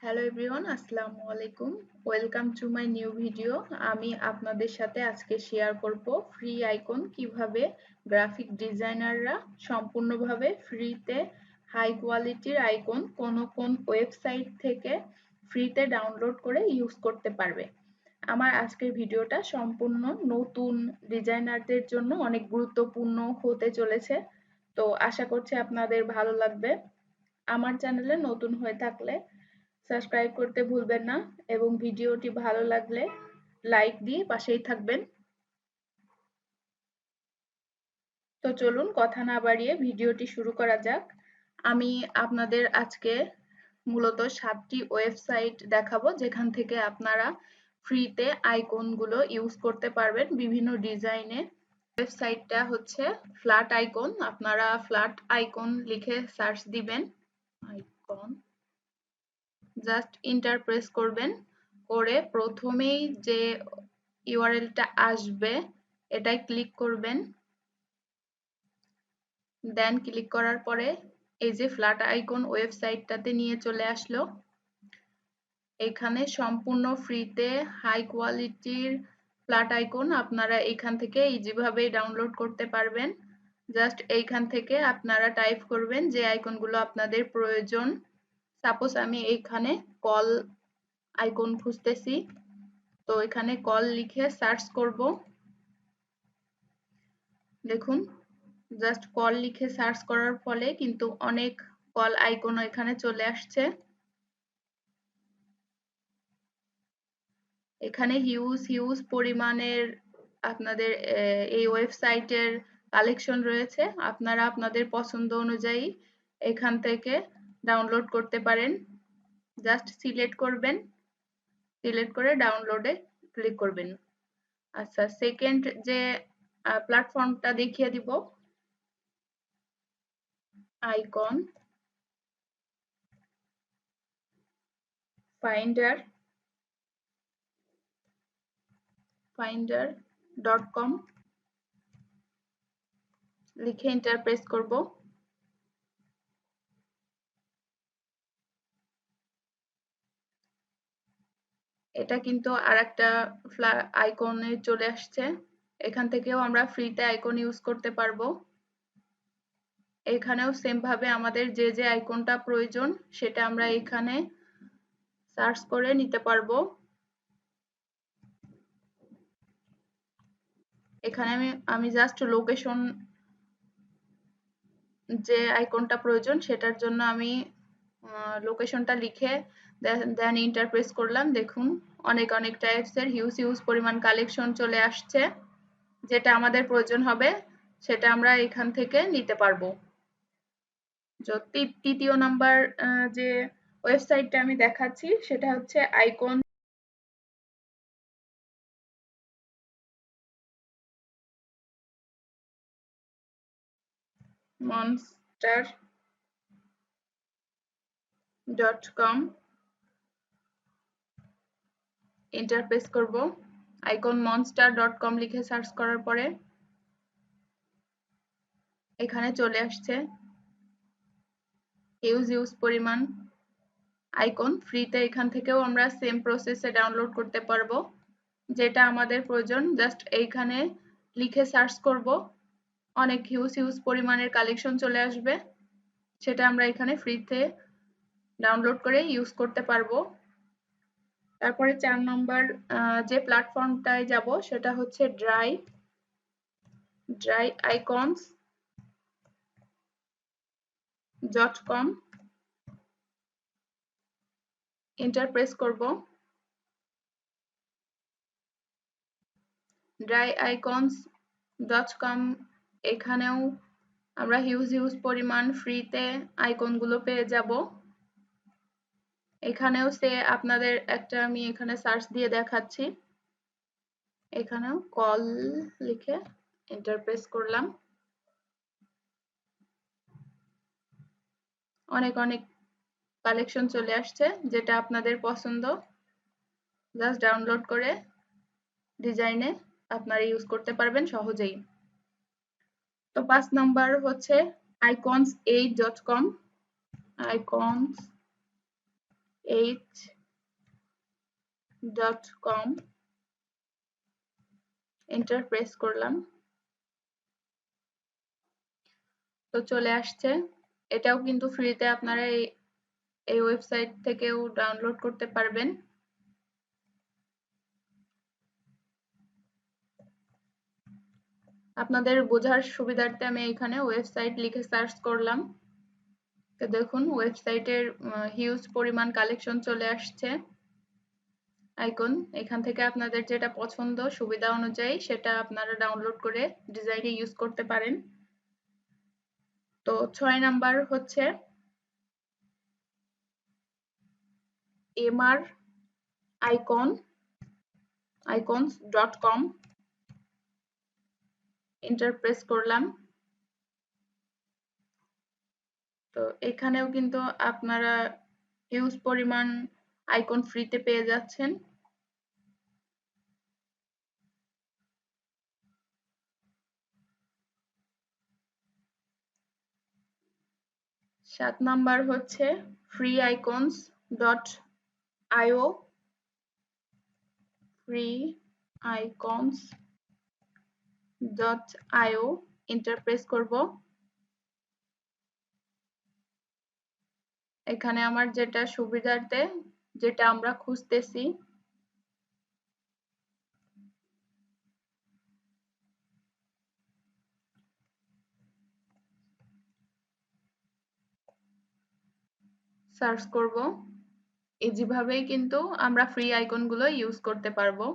Hello everyone, আসসালামু আলাইকুম। Welcome to my new video. আমি আপনাদের সাথে আজকে শেয়ার করব ফ্রি আইকন কিভাবে গ্রাফিক ডিজাইনাররা সম্পূর্ণভাবে ফ্রিতে হাই কোয়ালিটির আইকন কোন ওয়েবসাইট থেকে ফ্রিতে ডাউনলোড করে ইউজ করতে পারবে। আমার আজকের ভিডিওটা সম্পূর্ণ নতুন ডিজাইনারদের জন্য অনেক গুরুত্বপূর্ণ হতে চলেছে। তো আশা করছি আপনাদের ভালো লাগবে। আমার চ্যানেলে নতুন হয়ে থাকলে সাবস্ক্রাইব করতে ভুলবেন না এবং ভিডিওটি ভালো লাগলে লাইক দিয়ে পাশেই থাকবেন। তো চলুন কথা না বাড়িয়ে ভিডিওটি শুরু করা যাক। আমি আপনাদের আজকে মূলত 7টি ওয়েবসাইট দেখাবো যেখান থেকে আপনারা ফ্রিতে আইকনগুলো ইউজ করতে পারবেন বিভিন্ন ডিজাইনে। ওয়েবসাইটটা হচ্ছে ফ্ল্যাট আইকন। আপনারা ফ্ল্যাট আইকন লিখে সার্চ দিবেন। আইকন জাস্ট ইন্টার প্রেস করবেন, করে প্রথমেই যে ইউআরএলটা আসবে এটাই ক্লিক করবেন। দেন ক্লিক করার পরে এই যে ফ্ল্যাট আইকন ওয়েবসাইটটাতে নিয়ে চলে আসলো। এখানে সম্পূর্ণ ফ্রিতে হাই কোয়ালিটির ফ্ল্যাট আইকন আপনারা এখান থেকে ইজিভাবেই ডাউনলোড করতে পারবেন। জাস্ট এইখান থেকে আপনারা টাইপ করবেন যে আইকনগুলো আপনাদের প্রয়োজন। সাপোজ আমি এইখানে কল আইকন খুঁজতেছি, তো এখানে কল লিখে সার্চ করব। দেখুন, জাস্ট কল লিখে সার্চ করার ফলে কিন্তু অনেক কল আইকন এখানে চলে আসছে। এখানে হিউজ পরিমাণের আপনাদের এই ওয়েবসাইটের কালেকশন রয়েছে। আপনারা আপনাদের পছন্দ অনুযায়ী এখান থেকে ডাউনলোড করতে পারেন। জাস্ট সিলেক্ট করবেন, সিলেক্ট করে ডাউনলোডে ক্লিক করবেন। আচ্ছা, সেকেন্ড যে প্ল্যাটফর্মটা দেখিয়ে দিব, আইকন finder.com লিখে এন্টার প্রেস করব। এটা কিন্তু আরেকটা আইকনে চলে আসছে। এখান থেকেও আমরা ফ্রিতে আইকন ইউজ করতে পারবো। এখানেও সেম ভাবে আমাদের যে আইকনটা প্রয়োজন সেটা আমরা এখানে সার্চ করে নিতে পারবো। এখানে আমি জাস্ট লোকেশন, যে আইকনটা প্রয়োজন সেটার জন্য আমি লোকেশনটা লিখে দেন এন্টার প্রেস করলাম। দেখুন, অনেক টাইপসের হিউজ পরিমাণ কালেকশন চলে আসছে। যেটা আমাদের প্রয়োজন হবে সেটা আমরা এখান থেকে নিতে পারবো। তৃতীয় নাম্বার যে ওয়েবসাইটটা আমি দেখাচ্ছি সেটা হচ্ছে আইকন monster.com এন্টার প্রেস করব। iconmonster.com লিখে সার্চ করার পরে এখানে চলে আসছে হিউজ পরিমাণ আইকন। ফ্রিতে এখান থেকেও আমরা সেম প্রসেসে ডাউনলোড করতে পারবো। যেটা আমাদের প্রয়োজন জাস্ট এইখানে লিখে সার্চ করব, অনেক হিউজ পরিমাণের কালেকশন চলে আসবে। সেটা আমরা এখানে ফ্রিতে ডাউনলোড করে ইউজ করতে পারবো। তারপরে 4 নম্বর যে প্ল্যাটফর্মটায় যাব সেটা হচ্ছে ড্রাই icons.com এন্টার প্রেস করব। dryicons.com এখানেও আমরা হিউজ পরিমাণ ফ্রিতে আইকনগুলো পেয়ে যাব। এখানেও আপনাদের একটা আমি এখানে সার্চ দিয়ে দেখাচ্ছি। এখানেও কল লিখে এন্টার প্রেস করলাম। অনেক কালেকশন চলে আসছে, যেটা আপনাদের পছন্দ জাস্ট ডাউনলোড করে ডিজাইনে আপনারা ইউজ করতে পারবেন সহজেই। তো 5 নাম্বার হচ্ছে icons8.com h.com এন্টার প্রেস করলাম, তো চলে আসছে। এটাও কিন্তু ফ্রিতে আপনারা এই ওয়েবসাইট থেকেও ডাউনলোড করতে পারবেন। আপনাদের বোঝার সুবিধার্থে আমি এখানে ওয়েবসাইট লিখে সার্চ করলাম, তো দেখুন ওয়েবসাইটের হিউজ পরিমাণ কালেকশন চলে আসছে আইকন। এখান থেকে আপনাদের যেটা পছন্দ সুবিধা অনুযায়ী সেটা আপনারা ডাউনলোড করে ডিজাইনে ইউজ করতে পারেন। তো 6 নাম্বার হচ্ছে mr icons.com এন্টার প্রেস করলাম, তো এখানেও কিন্তু আপনারা হিউজ পরিমাণ আইকন ফ্রিতে পেয়ে যাচ্ছেন। 7 নাম্বার হচ্ছে freeicons.io freeicons.io এন্টার প্রেস করব। এখানে আমার যেটা সুবিধার্থে যেটা আমরা খুঁজতেছি সার্চ করব, যেভাবেই কিন্তু আমরা ফ্রি আইকন গুলো ইউজ করতে পারবো।